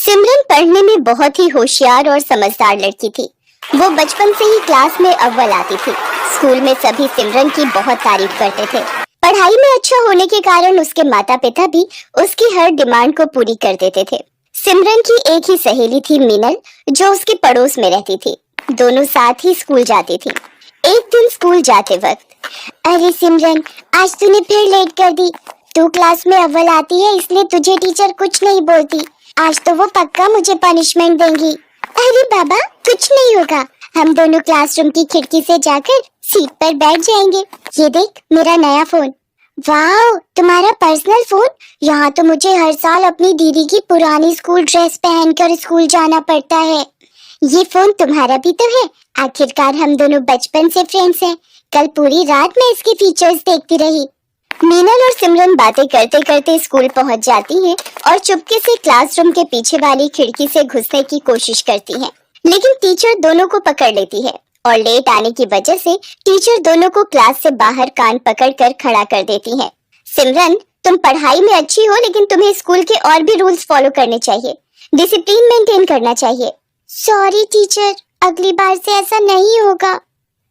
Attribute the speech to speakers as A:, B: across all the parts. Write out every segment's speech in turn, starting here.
A: सिमरन पढ़ने में बहुत ही होशियार और समझदार लड़की थी। वो बचपन से ही क्लास में अव्वल आती थी। स्कूल में सभी सिमरन की बहुत तारीफ करते थे। पढ़ाई में अच्छा होने के कारण उसके माता पिता भी उसकी हर डिमांड को पूरी कर देते थे। सिमरन की एक ही सहेली थी मीनल, जो उसके पड़ोस में रहती थी। दोनों साथ ही स्कूल जाती थी। एक दिन स्कूल जाते वक्त, अरे सिमरन, आज तूने फिर लेट कर दी। तू क्लास में अव्वल आती है, इसलिए तुझे टीचर कुछ नहीं बोलती। आज तो वो पक्का मुझे पनिशमेंट देंगी। अरे बाबा, कुछ नहीं होगा। हम दोनों क्लासरूम की खिड़की से जाकर सीट पर बैठ जाएंगे। ये देख, मेरा नया फोन। वाह, तुम्हारा पर्सनल फोन। यहाँ तो मुझे हर साल अपनी दीदी की पुरानी स्कूल ड्रेस पहनकर स्कूल जाना पड़ता है। ये फोन तुम्हारा भी तो है। आखिरकार हम दोनों बचपन से फ्रेंड्स हैं। कल पूरी रात मैं इसके फीचर्स देखती रही। मीनल और सिमरन बातें करते करते स्कूल पहुंच जाती हैं और चुपके से क्लासरूम के पीछे वाली खिड़की से घुसने की कोशिश करती हैं। लेकिन टीचर दोनों को पकड़ लेती है और लेट आने की वजह से टीचर दोनों को क्लास से बाहर कान पकड़कर खड़ा कर देती है। सिमरन, तुम पढ़ाई में अच्छी हो, लेकिन तुम्हें स्कूल के और भी रूल्स फॉलो करने चाहिए। डिसिप्लिन मेंटेन करना चाहिए। सॉरी टीचर, अगली बार से ऐसा नहीं होगा।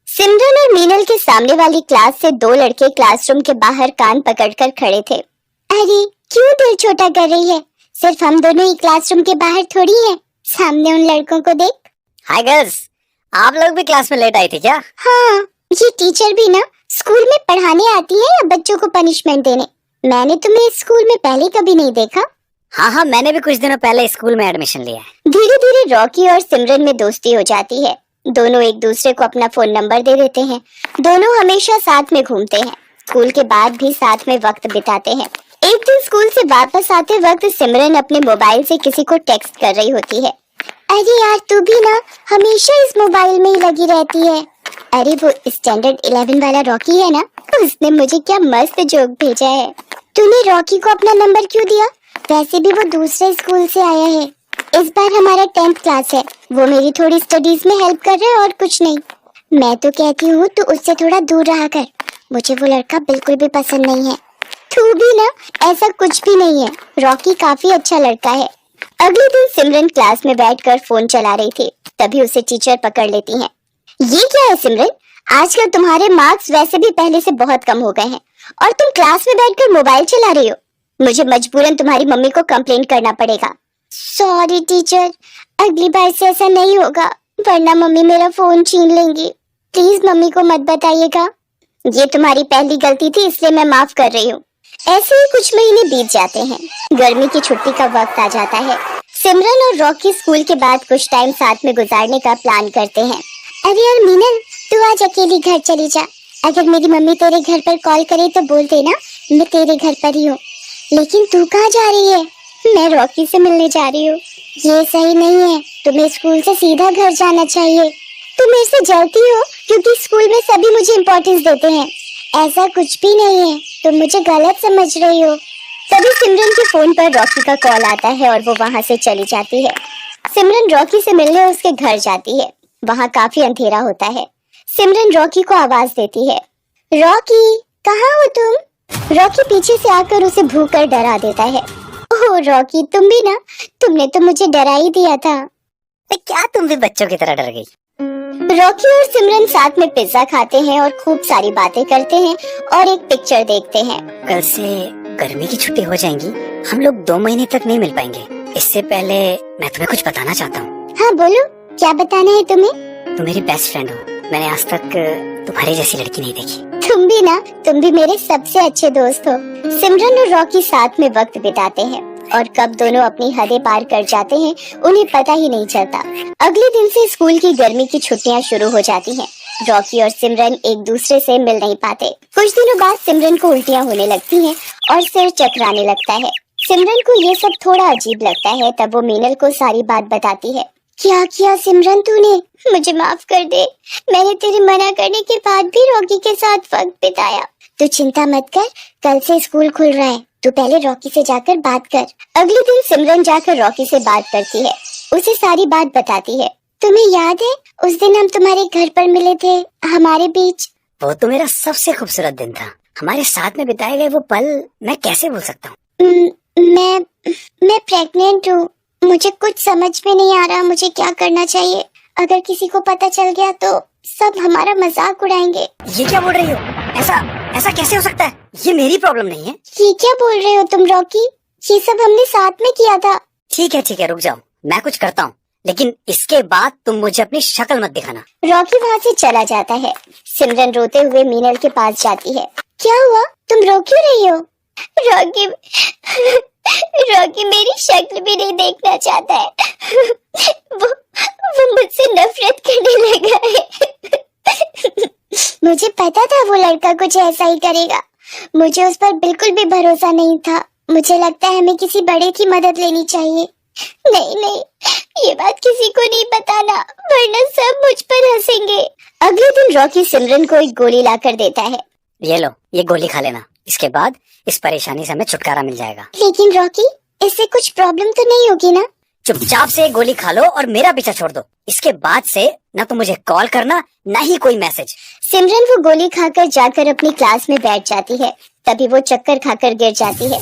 A: सिमरन और मीनल के सामने वाली क्लास से दो लड़के क्लासरूम के बाहर कान पकड़कर खड़े थे। अरे क्यों दिल छोटा कर रही है? सिर्फ हम दोनों ही क्लासरूम के बाहर थोड़ी हैं। सामने उन लड़कों को देख।
B: हाय गर्ल्स, आप लोग भी क्लास में लेट आई थी क्या?
A: हाँ, ये टीचर भी ना स्कूल में पढ़ाने आती है या बच्चों को पनिशमेंट देने? मैंने तुम्हें स्कूल में पहले कभी नहीं देखा।
B: हाँ, मैंने भी कुछ दिनों पहले स्कूल में एडमिशन लिया है।
A: धीरे धीरे रॉकी और सिमरन में दोस्ती हो जाती है। दोनों एक दूसरे को अपना फोन नंबर दे देते हैं। दोनों हमेशा साथ में घूमते हैं। स्कूल के बाद भी साथ में वक्त बिताते हैं। एक दिन स्कूल से वापस आते वक्त सिमरन अपने मोबाइल से किसी को टेक्स्ट कर रही होती है। अरे यार, तू भी ना हमेशा इस मोबाइल में ही लगी रहती है। अरे वो स्टैंडर्ड 11 वाला रॉकी है ना, उसने मुझे क्या मस्त जोक भेजा है। तूने रॉकी को अपना नंबर क्यों दिया? वैसे भी वो दूसरे स्कूल से आया है। इस बार हमारा 10th क्लास है। वो मेरी थोड़ी स्टडीज में हेल्प कर रहा है और कुछ नहीं। मैं तो कहती हूँ तू उससे थोड़ा दूर रहा कर। मुझे वो लड़का बिल्कुल भी पसंद नहीं है। तू भी ना, ऐसा कुछ भी नहीं है। रॉकी काफी अच्छा लड़का है। अगले दिन सिमरन क्लास में बैठकर फोन चला रही थी, तभी उसे टीचर पकड़ लेती है। ये क्या है सिमरन? आजकल तुम्हारे मार्क्स वैसे भी पहले से बहुत कम हो गए हैं और तुम क्लास में बैठकर मोबाइल चला रही हो। मुझे मजबूरन तुम्हारी मम्मी को कंप्लेन करना पड़ेगा। सॉरी टीचर, अगली बार से ऐसा नहीं होगा, वरना मम्मी मेरा फोन छीन लेंगी। प्लीज मम्मी को मत बताइएगा। ये तुम्हारी पहली गलती थी, इसलिए मैं माफ कर रही हूँ। ऐसे ही कुछ महीने बीत जाते हैं। गर्मी की छुट्टी का वक्त आ जाता है। सिमरन और रॉकी स्कूल के बाद कुछ टाइम साथ में गुजारने का प्लान करते हैं। अरे यार मीनल, तू आज अकेली घर चली जा। अगर मेरी मम्मी तेरे घर पर कॉल करे तो बोल देना मैं तेरे घर पर ही हूँ। लेकिन तू कहाँ जा रही है? मैं रॉकी से मिलने जा रही हूँ। ये सही नहीं है, तुम्हें स्कूल से सीधा घर जाना चाहिए। तुम मेरे से जलती हो क्योंकि स्कूल में सभी मुझे इम्पोर्टेंस देते हैं। ऐसा कुछ भी नहीं है, तुम मुझे गलत समझ रही हो। तभी सिमरन के फोन पर रॉकी का कॉल आता है और वो वहाँ से चली जाती है। सिमरन रॉकी से मिलने उसके घर जाती है। वहाँ काफी अंधेरा होता है। सिमरन रॉकी को आवाज देती है, रॉकी कहाँ हो तुम? रॉकी पीछे से आकर उसे भूख कर डरा देता है। ओह रॉकी, तुम भी ना, तुमने तो मुझे डरा ही दिया था।
B: तो क्या तुम भी बच्चों की तरह डर गई?
A: रॉकी और सिमरन साथ में पिज्जा खाते हैं और खूब सारी बातें करते हैं और एक पिक्चर देखते हैं।
B: कल से गर्मी की छुट्टी हो जाएंगी, हम लोग 2 महीने तक नहीं मिल पाएंगे। इससे पहले मैं तुम्हें कुछ बताना चाहता हूँ।
A: हाँ बोलो, क्या बताना है तुम्हें?
B: तुम मेरी बेस्ट फ्रेंड हो। मैंने आज तक तुम्हारी जैसी लड़की नहीं देखी।
A: तुम भी मेरे सबसे अच्छे दोस्त हो। सिमरन और रॉकी साथ में वक्त बिताते हैं और कब दोनों अपनी हदें पार कर जाते हैं उन्हें पता ही नहीं चलता। अगले दिन से स्कूल की गर्मी की छुट्टियां शुरू हो जाती हैं। रॉकी और सिमरन एक दूसरे से मिल नहीं पाते। कुछ दिनों बाद सिमरन को उल्टियां होने लगती हैं और सिर चकराने लगता है। सिमरन को ये सब थोड़ा अजीब लगता है। तब वो मीनल को सारी बात बताती है। क्या किया सिमरन तूने? मुझे माफ कर दे। मैंने तेरे मना करने के बाद भी रॉकी के साथ वक्त बिताया। तू चिंता मत कर, कल से स्कूल खुल रहा है। तू पहले रॉकी से जाकर बात कर। अगले दिन सिमरन जाकर रॉकी से बात करती है, उसे सारी बात बताती है। तुम्हें याद है उस दिन हम तुम्हारे घर पर मिले थे, हमारे बीच?
B: वो तो मेरा सबसे खूबसूरत दिन था। हमारे साथ में बिताए गए वो पल मैं कैसे भूल सकता हूँ।
A: मैं प्रेग्नेंट हूँ। मुझे कुछ समझ में नहीं आ रहा, मुझे क्या करना चाहिए। अगर किसी को पता चल गया तो सब हमारा मजाक उड़ाएंगे।
B: ये क्या बोल रही हो? ऐसा ऐसा कैसे हो सकता है? ये मेरी प्रॉब्लम नहीं है।
A: ये क्या बोल रहे हो तुम रॉकी? ये सब हमने साथ में किया था।
B: ठीक है, रुक जाओ, मैं कुछ करता हूँ, लेकिन इसके बाद तुम मुझे अपनी शक्ल मत दिखाना।
A: रॉकी वहाँ से चला जाता है। सिमरन रोते हुए मीनल के पास जाती है। क्या हुआ, तुम रो क्यों रही हो? रॉकी रॉकी मेरी शक्ल भी नहीं देखना चाहता है। वो मुझसे नफरत करने लगा है। मुझे पता था वो लड़का कुछ ऐसा ही करेगा। मुझे उस पर बिल्कुल भी भरोसा नहीं था। मुझे लगता है हमें किसी बड़े की मदद लेनी चाहिए। नहीं, ये बात किसी को नहीं बताना, वरना सब मुझ पर हंसेंगे। अगले दिन रॉकी सिमरन को एक गोली लाकर देता है।
B: ये लो, ये गोली खा लेना, इसके बाद इस परेशानी से हमें छुटकारा मिल जाएगा।
A: लेकिन रॉकी, इससे कुछ प्रॉब्लम तो नहीं होगी ना?
B: चुपचाप से गोली खा लो और मेरा पीछा छोड़ दो। इसके बाद से ना तो मुझे कॉल करना, ना ही कोई मैसेज।
A: सिमरन वो गोली खाकर जाकर अपनी क्लास में बैठ जाती है। तभी वो चक्कर खाकर गिर जाती है।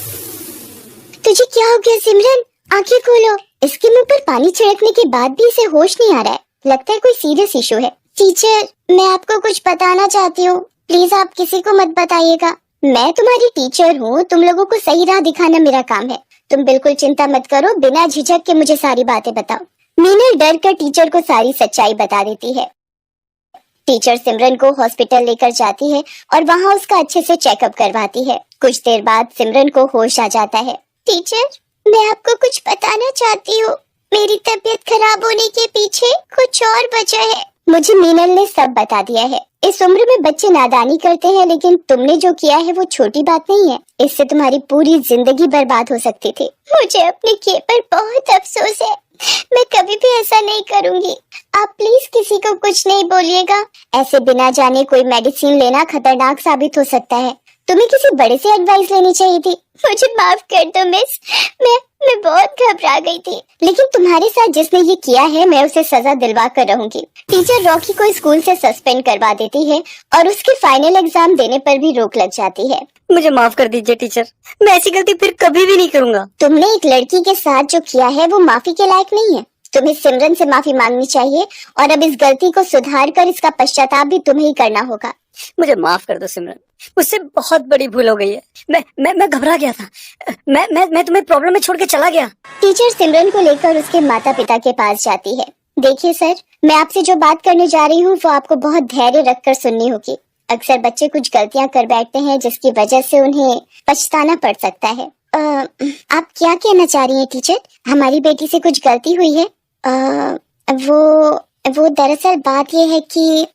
A: तुझे क्या हो गया सिमरन? आंखें खोलो। इसके मुंह पर पानी छिड़कने के बाद भी इसे होश नहीं आ रहा है। लगता है कोई सीरियस इशू है। टीचर, मैं आपको कुछ बताना चाहती हूँ, प्लीज आप किसी को मत बताइएगा। मैं तुम्हारी टीचर हूँ, तुम लोगों को सही राह दिखाना मेरा काम है। तुम बिल्कुल चिंता मत करो, बिना झिझक के मुझे सारी बातें बताओ। मीनल डर कर टीचर को सारी सच्चाई बता देती है। टीचर सिमरन को हॉस्पिटल लेकर जाती है और वहाँ उसका अच्छे से चेकअप करवाती है। कुछ देर बाद सिमरन को होश आ जाता है। टीचर, मैं आपको कुछ बताना चाहती हूँ। मेरी तबीयत खराब होने के पीछे कुछ और वजह है। मुझे मीनल ने सब बता दिया है। इस उम्र में बच्चे नादानी करते हैं, लेकिन तुमने जो किया है वो छोटी बात नहीं है। इससे तुम्हारी पूरी जिंदगी बर्बाद हो सकती थी। मुझे अपने किए पर बहुत अफसोस है। मैं कभी भी ऐसा नहीं करूंगी। आप प्लीज किसी को कुछ नहीं बोलिएगा। ऐसे बिना जाने कोई मेडिसिन लेना खतरनाक साबित हो सकता है। तुम्हें किसी बड़े से एडवाइस लेनी चाहिए थी। मुझे माफ कर दो मिस, मैं बहुत घबरा गई थी। लेकिन तुम्हारे साथ जिसने ये किया है, मैं उसे सजा दिलवा कर रहूंगी। टीचर रॉकी को स्कूल से सस्पेंड करवा देती है और उसके फाइनल एग्जाम देने पर भी रोक लग जाती है।
B: मुझे माफ कर दीजिए टीचर, मैं ऐसी गलती फिर कभी भी नहीं करूँगा।
A: तुमने एक लड़की के साथ जो किया है वो माफी के लायक नहीं है। तुम्हें सिमरन से माफी मांगनी चाहिए और अब इस गलती को सुधार कर इसका पश्चाताप भी तुम्हें ही करना होगा।
B: मुझे माफ कर दो सिमरन, मुझसे बहुत बड़ी भूल हो गई है। मैं घबरा गया था। मैं तुम्हें प्रॉब्लम में छोड़ के चला गया।
A: टीचर सिमरन को लेकर उसके माता पिता के पास जाती है। देखिए सर, मैं आपसे जो बात करने जा रही हूँ वो आपको बहुत धैर्य रखकर सुननी होगी। अक्सर बच्चे कुछ गलतियाँ कर बैठते हैं जिसकी वजह से उन्हें पछताना पड़ सकता है। आप क्या कहना चाह रही हैं टीचर? हमारी बेटी से कुछ गलती हुई है? वो दरअसल बात ये है कि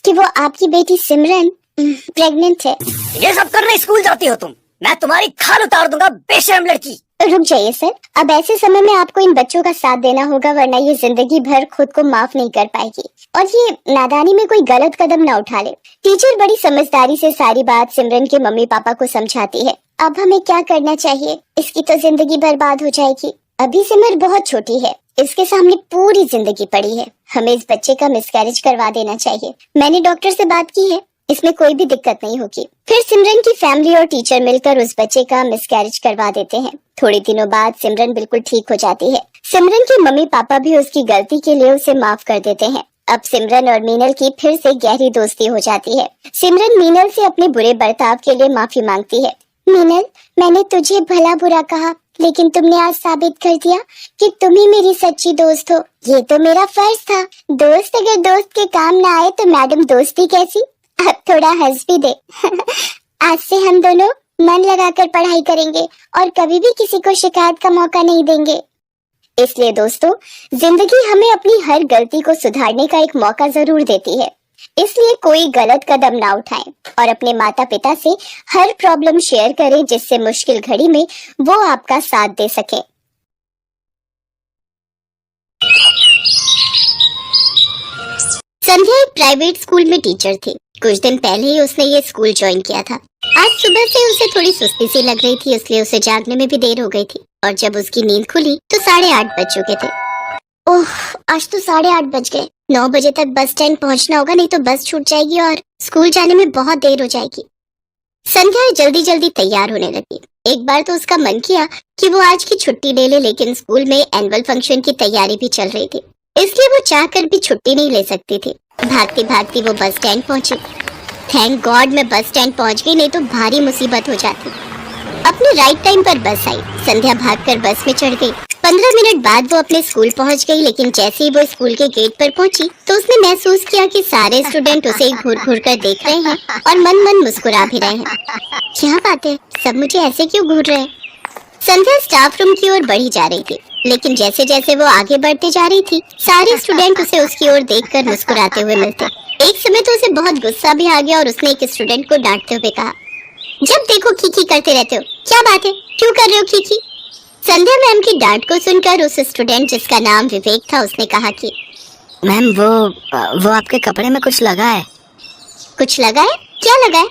A: वो आपकी बेटी सिमरन प्रेग्नेंट है।
B: ये सब करने स्कूल जाती हो तुम? मैं तुम्हारी खाल उतार दूंगा, बेशर्म लड़की।
A: रुक जाइए सर, अब ऐसे समय में आपको इन बच्चों का साथ देना होगा, वरना ये जिंदगी भर खुद को माफ नहीं कर पाएगी और ये नादानी में कोई गलत कदम ना उठा ले। टीचर बड़ी समझदारी से सारी बात सिमरन के मम्मी पापा को समझाती है। अब हमें क्या करना चाहिए? इसकी तो जिंदगी बर्बाद हो जाएगी। अभी सिमर बहुत छोटी है, इसके सामने पूरी जिंदगी पड़ी है। हमें इस बच्चे का मिसकैरेज करवा देना चाहिए। मैंने डॉक्टर से बात की है, इसमें कोई भी दिक्कत नहीं होगी। फिर सिमरन की फैमिली और टीचर मिलकर उस बच्चे का मिसकैरेज करवा देते हैं। थोड़े दिनों बाद सिमरन बिल्कुल ठीक हो जाती है। सिमरन के मम्मी पापा भी उसकी गलती के लिए उसे माफ कर देते हैं। अब सिमरन और मीनल की फिर से गहरी दोस्ती हो जाती है। सिमरन मीनल से अपने बुरे बर्ताव के लिए माफी मांगती है। मीनल, मैंने तुझे भला बुरा कहा, लेकिन तुमने आज साबित कर दिया कि तुम ही मेरी सच्ची दोस्त हो। ये तो मेरा फर्ज था। दोस्त अगर दोस्त के काम ना आए तो मैडम दोस्ती कैसी? अब थोड़ा हंस भी दे। आज से हम दोनों मन लगाकर पढ़ाई करेंगे और कभी भी किसी को शिकायत का मौका नहीं देंगे। इसलिए दोस्तों, जिंदगी हमें अपनी हर गलती को सुधारने का एक मौका जरूर देती है। इसलिए कोई गलत कदम ना उठाएं और अपने माता पिता से हर प्रॉब्लम शेयर करें, जिससे मुश्किल घड़ी में वो आपका साथ दे सके। संध्या एक प्राइवेट स्कूल में टीचर थी। कुछ दिन पहले ही उसने ये स्कूल ज्वाइन किया था। आज सुबह से उसे थोड़ी सुस्ती सी लग रही थी, इसलिए उसे जागने में भी देर हो गई थी और जब उसकी नींद खुली तो 8:30 बज चुके थे। ओह, आज तो 8:30 बज गए। 9 बजे तक बस स्टैंड पहुंचना होगा, नहीं तो बस छूट जाएगी और स्कूल जाने में बहुत देर हो जाएगी। संध्या जल्दी जल्दी तैयार होने लगी। एक बार तो उसका मन किया कि वो आज की छुट्टी ले ले, लेकिन स्कूल में एनुअल फंक्शन की तैयारी भी चल रही थी, इसलिए वो चाहकर भी छुट्टी नहीं ले सकती थी। भागती भागती वो बस स्टैंड पहुंची। थैंक गॉड मैं बस स्टैंड पहुंच गई, नहीं तो भारी मुसीबत हो जाती। अपने राइट टाइम पर बस आई। संध्या भागकर बस में चढ़ गई। 15 मिनट बाद वो अपने स्कूल पहुंच गई, लेकिन जैसे ही वो स्कूल के गेट पर पहुंची तो उसने महसूस किया कि सारे स्टूडेंट उसे घूर घूर कर देख रहे हैं और मन मन मुस्कुरा भी रहे हैं। क्या बात है, सब मुझे ऐसे क्यों घूर रहे हैं? संध्या स्टाफ रूम की ओर बढ़ी जा रही थी, लेकिन जैसे जैसे वो आगे बढ़ते जा रही थी सारे स्टूडेंट उसे उसकी ओर देखकर मुस्कुराते हुए मिलते। एक समय तो उसे बहुत गुस्सा भी आ गया और उसने एक स्टूडेंट को डांटते हुए कहा, जब देखो खीखी करते रहते हो, क्या बात है, क्यों कर रहे हो खीखी? संध्या मैम की डांट को सुनकर उस स्टूडेंट जिसका नाम विवेक था उसने कहा कि
B: मैम वो आपके कपड़े में कुछ लगा है।
A: कुछ लगा है? क्या लगा है?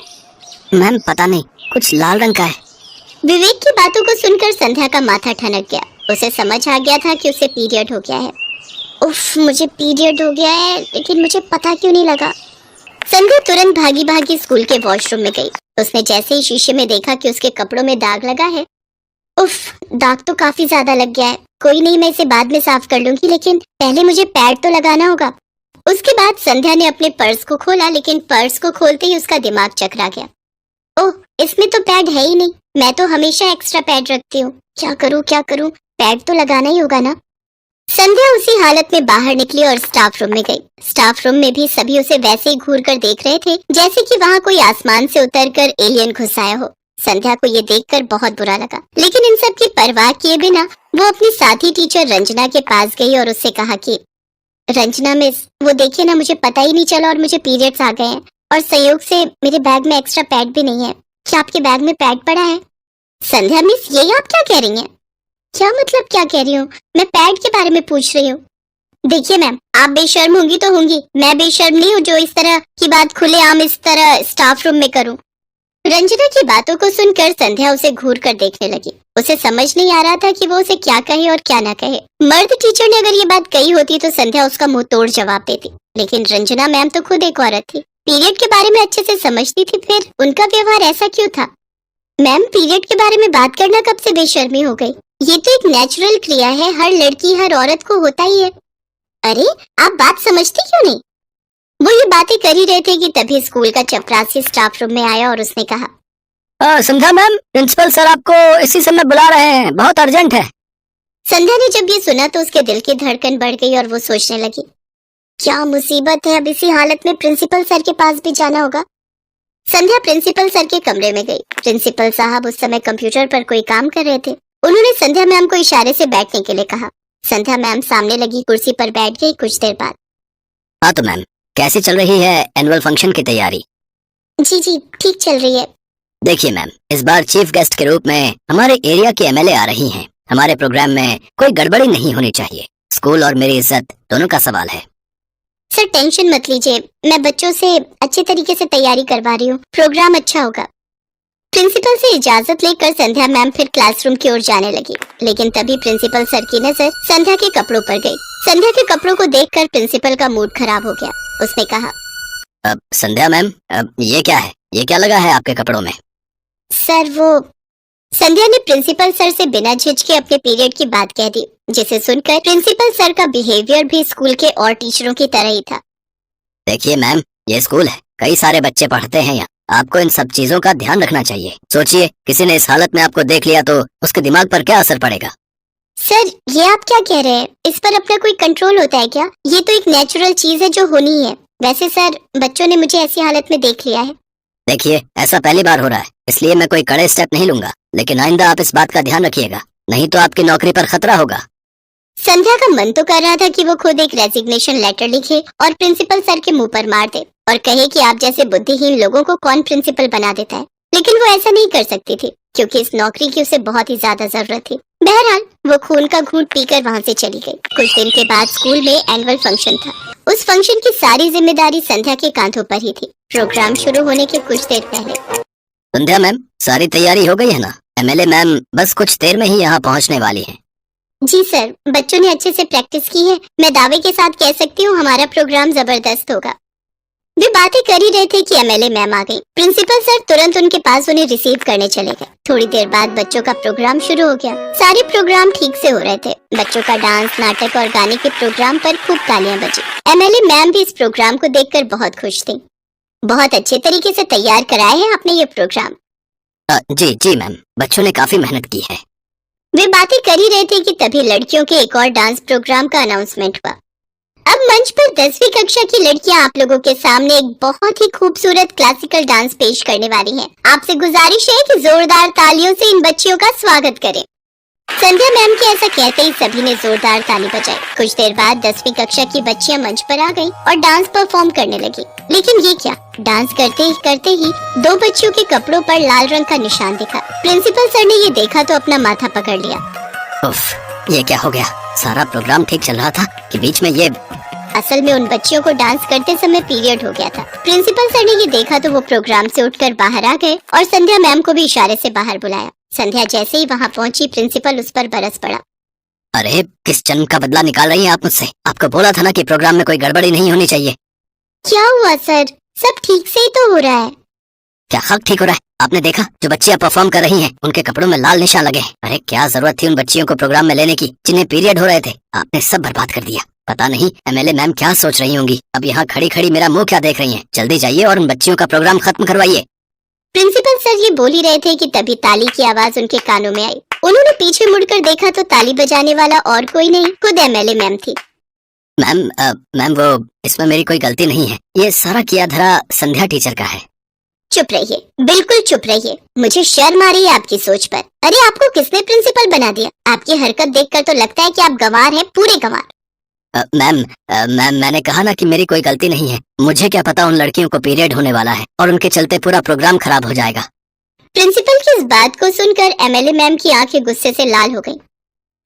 B: मैम पता नहीं, कुछ लाल रंग का है।
A: विवेक की बातों को सुनकर संध्या का माथा ठनक गया। उसे समझ आ गया था कि उसे पीरियड हो गया है। उफ, मुझे पीरियड हो गया है, लेकिन मुझे पता क्यों नहीं लगा। संध्या तुरंत भागी भागी स्कूल के वॉशरूम में गई। उसने जैसे ही शीशे में देखा कि उसके कपड़ों में दाग लगा है। उफ, दाग तो काफी ज्यादा लग गया है। कोई नहीं, मैं इसे बाद में साफ कर लूंगी, लेकिन पहले मुझे पैड तो लगाना होगा। उसके बाद संध्या ने अपने पर्स को खोला, लेकिन पर्स को खोलते ही उसका दिमाग चकरा गया। ओह, इसमें तो पैड है ही नहीं। मैं तो हमेशा एक्स्ट्रा पैड रखती हूँ। क्या करूँ क्या करूँ, पैड तो लगाना ही होगा ना। संध्या उसी हालत में बाहर निकली और स्टाफ रूम में गई। स्टाफ रूम में भी सभी उसे वैसे ही घूर कर देख रहे थे जैसे कि वहाँ कोई आसमान से उतरकर एलियन घुस आया हो। संध्या को ये देखकर बहुत बुरा लगा, लेकिन इन सब की परवाह किए बिना वो अपनी साथी टीचर रंजना के पास गई और उससे कहा कि रंजना मिस, वो देखिए ना, मुझे पता ही नहीं चला और मुझे पीरियड्स आ गए हैं और संयोग से मेरे बैग में एक्स्ट्रा पैड भी नहीं है। क्या आपके बैग में पैड पड़ा है? संध्या मिस, ये आप क्या कह रही हैं? क्या मतलब क्या कह रही हूँ? मैं पैड के बारे में पूछ रही हूँ। देखिए मैम, आप बेशर्म होंगी तो होंगी, मैं बेशर्म नहीं हूँ जो इस तरह की बात खुलेआम इस तरह स्टाफ रूम में करूँ। रंजना की बातों को सुनकर संध्या उसे घूर कर देखने लगी। उसे समझ नहीं आ रहा था कि वो उसे क्या कहे और क्या ना कहे। मर्द टीचर ने अगर ये बात कही होती तो संध्या उसका मुंह तोड़ जवाब देती, लेकिन रंजना मैम तो खुद एक औरत थी, पीरियड के बारे में अच्छे से समझती थी, फिर उनका व्यवहार ऐसा क्यों था? मैम, पीरियड के बारे में बात करना कब से बेशर्मी हो गई? ये तो एक नेचुरल क्रिया है, हर लड़की हर औरत को होता ही है। अरे, आप बात समझती क्यों नहीं? वो ये बातें कर ही रहे थे कि तभी स्कूल का चपरासी स्टाफ रूम में आया और उसने कहा,
B: संध्या मैम, प्रिंसिपल सर आपको इसी समय बुला रहे हैं, बहुत अर्जेंट है।
A: संध्या ने जब ये सुना तो उसके दिल की धड़कन बढ़ गई और वो सोचने लगी, क्या मुसीबत है, अब इसी हालत में प्रिंसिपल सर के पास भी जाना होगा। संध्या प्रिंसिपल सर के कमरे में गई। प्रिंसिपल साहब उस समय कंप्यूटर पर कोई काम कर रहे थे। उन्होंने संध्या मैम को इशारे से बैठने के लिए कहा। संध्या मैम सामने लगी कुर्सी पर बैठ गई। कुछ देर बाद,
B: हाँ तो मैम, कैसी चल रही है एनुअल फंक्शन की तैयारी?
A: जी जी, ठीक चल रही है।
B: देखिए मैम, इस बार चीफ गेस्ट के रूप में हमारे एरिया की एमएलए आ रही हैं। हमारे प्रोग्राम में कोई गड़बड़ी नहीं होनी चाहिए। स्कूल और मेरी इज्जत दोनों का सवाल है।
A: सर टेंशन मत लीजिए, मैं बच्चों से अच्छे तरीके से तैयारी करवा रही हूँ, प्रोग्राम अच्छा होगा। प्रिंसिपल से इजाजत लेकर संध्या मैम फिर क्लासरूम की ओर जाने लगी, लेकिन तभी प्रिंसिपल सर की नजर संध्या के कपड़ों पर गई। संध्या के कपड़ों को देखकर प्रिंसिपल का मूड खराब हो गया। उसने कहा,
B: अब संध्या मैम, अब ये क्या है, ये क्या लगा है आपके कपड़ों में?
A: सर वो, संध्या ने प्रिंसिपल सर से बिना झिझके अपने पीरियड की बात कह दी, जिसे सुनकर प्रिंसिपल सर का बिहेवियर भी स्कूल के और टीचरों की तरह ही था।
B: देखिए मैम, ये स्कूल है, कई सारे बच्चे पढ़ते हैं यहाँ, आपको इन सब चीजों का ध्यान रखना चाहिए। सोचिए, किसी ने इस हालत में आपको देख लिया तो उसके दिमाग पर क्या असर पड़ेगा?
A: सर, ये आप क्या कह रहे हैं? इस पर अपना कोई कंट्रोल होता है क्या? ये तो एक नेचुरल चीज है जो होनी है। वैसे सर, बच्चों ने मुझे ऐसी हालत में देख लिया है।
B: देखिए, ऐसा पहली बार हो रहा है, इसलिए मैं कोई कड़े स्टेप नहीं लूंगा, लेकिन आइंदा आप इस बात का ध्यान रखिएगा, नहीं तो आपकी नौकरी पर खतरा होगा।
A: संध्या का मन तो कर रहा था कि वो खुद एक रेजिग्नेशन लेटर लिखे और प्रिंसिपल सर के मुंह पर मार दे और कहे कि आप जैसे बुद्धिहीन लोगों को कौन प्रिंसिपल बना देता है, लेकिन वो ऐसा नहीं कर सकती थी क्योंकि इस नौकरी की उसे बहुत ही ज्यादा जरूरत थी। बहरहाल वो खून का घूंट पीकर वहाँ से चली गई। कुछ दिन के बाद स्कूल में एनुअल फंक्शन था। उस फंक्शन की सारी जिम्मेदारी संध्या के कांधों पर ही थी। प्रोग्राम शुरू होने के कुछ देर पहले,
B: संध्या मैम, सारी तैयारी हो गई है ना? एमएलए मैम बस कुछ देर में ही यहाँ पहुँचने वाली हैं।
A: जी सर, बच्चों ने अच्छे से प्रैक्टिस की है। मैं दावे के साथ कह सकती हूँ हमारा प्रोग्राम जबरदस्त होगा। वे बातें कर ही रहे थे कि एमएलए मैम आ गई। प्रिंसिपल सर तुरंत उनके पास उन्हें रिसीव करने चले गए। थोड़ी देर बाद बच्चों का प्रोग्राम शुरू हो गया। सारे प्रोग्राम ठीक से हो रहे थे। बच्चों का डांस, नाटक और गाने के प्रोग्राम पर खूब तालियां बजी। एमएलए मैम भी इस प्रोग्राम को देखकर बहुत खुश थी। बहुत अच्छे तरीके से तैयार कराए हैं आपने ये प्रोग्राम।
B: जी जी मैम, बच्चों ने काफी मेहनत की है।
A: वे बातें कर ही रहे थे कि तभी लड़कियों के एक और डांस प्रोग्राम का अनाउंसमेंट हुआ। अब मंच पर 10वीं कक्षा की लड़कियां आप लोगों के सामने एक बहुत ही खूबसूरत क्लासिकल डांस पेश करने वाली हैं। आपसे गुजारिश है कि जोरदार तालियों से इन बच्चियों का स्वागत करें। संध्या मैम के ऐसा कहते ही सभी ने जोरदार ताली बजाई। कुछ देर बाद 10वीं कक्षा की बच्चियां मंच पर आ गईं और डांस परफॉर्म करने लगी। लेकिन ये क्या, डांस करते ही दो बच्चियों के कपड़ों पर लाल रंग का निशान दिखा। प्रिंसिपल सर ने ये देखा तो अपना माथा पकड़ लिया।
B: उफ, ये क्या हो गया? सारा प्रोग्राम ठीक चल रहा था कि बीच में ये?
A: असल में उन बच्चियों को डांस करते समय पीरियड हो गया था। प्रिंसिपल सर ने ये देखा तो वो प्रोग्राम से उठकर बाहर आ गए और संध्या मैम को भी इशारे से बाहर बुलाया। संध्या जैसे ही वहाँ पहुंची, प्रिंसिपल उस पर बरस पड़ा।
B: अरे, किस जन्म का बदला निकाल रही हैं आप मुझसे? आपको बोला था ना कि प्रोग्राम में कोई गड़बड़ी नहीं होनी चाहिए।
A: क्या हुआ सर, सब ठीक से ही तो हो रहा है।
B: क्या हक ठीक हो रहा है? आपने देखा जो बच्चियां परफॉर्म कर रही हैं, उनके कपड़ों में लाल निशान लगे हैं। अरे क्या जरूरत थी उन बच्चियों को प्रोग्राम में लेने की जिन्हें पीरियड हो रहे थे? आपने सब बर्बाद कर दिया। पता नहीं एमएलए मैम क्या सोच रही होंगी। अब यहाँ खड़ी खड़ी मेरा मुंह क्या देख रही हैं? जल्दी जाइए और उन बच्चियों का प्रोग्राम खत्म करवाइए।
A: प्रिंसिपल सर ये बोल ही रहे थे कि तभी ताली की आवाज उनके कानों में आई। उन्होंने पीछे मुड़कर देखा तो ताली बजाने वाला और कोई नहीं, खुद एमएलए मैम थी।
B: मैम वो इसमें मेरी कोई गलती नहीं है। ये सारा किया धरा संध्या टीचर का है।
A: चुप रहिए, बिल्कुल चुप रहिए। मुझे शर्म आ रही है आपकी सोच पर। अरे आपको किसने प्रिंसिपल बना दिया? आपकी हरकत देखकर तो लगता है कि आप गंवार हैं, पूरे गंवार।
B: मैम मैंने कहा ना कि मेरी कोई गलती नहीं है। मुझे क्या पता उन लड़कियों को पीरियड होने वाला है और उनके चलते पूरा प्रोग्राम खराब हो जाएगा।
A: प्रिंसिपल की इस बात को सुनकर एमएलए मैम की आंखें गुस्से से लाल हो गईं।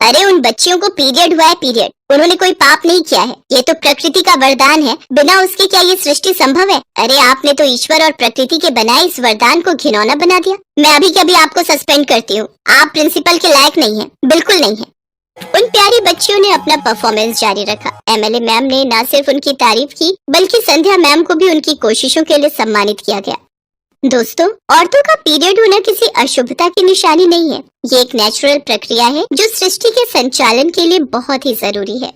A: अरे उन बच्चियों को पीरियड हुआ है, पीरियड। उन्होंने कोई पाप नहीं किया है। ये तो प्रकृति का वरदान है। बिना उसके क्या ये सृष्टि संभव है? अरे आपने तो ईश्वर और प्रकृति के बनाए इस वरदान को घिनौना बना दिया। मैं अभी के अभी आपको सस्पेंड करती हूँ। आप प्रिंसिपल के लायक नहीं है, बिल्कुल नहीं है। उन प्यारी बच्चियों ने अपना परफॉर्मेंस जारी रखा। एमएलए मैम ने न सिर्फ उनकी तारीफ की बल्कि संध्या मैम को भी उनकी कोशिशों के लिए सम्मानित किया गया। दोस्तों, औरतों का पीरियड होना किसी अशुभता की निशानी नहीं है। ये एक नेचुरल प्रक्रिया है जो सृष्टि के संचालन के लिए बहुत ही जरूरी है।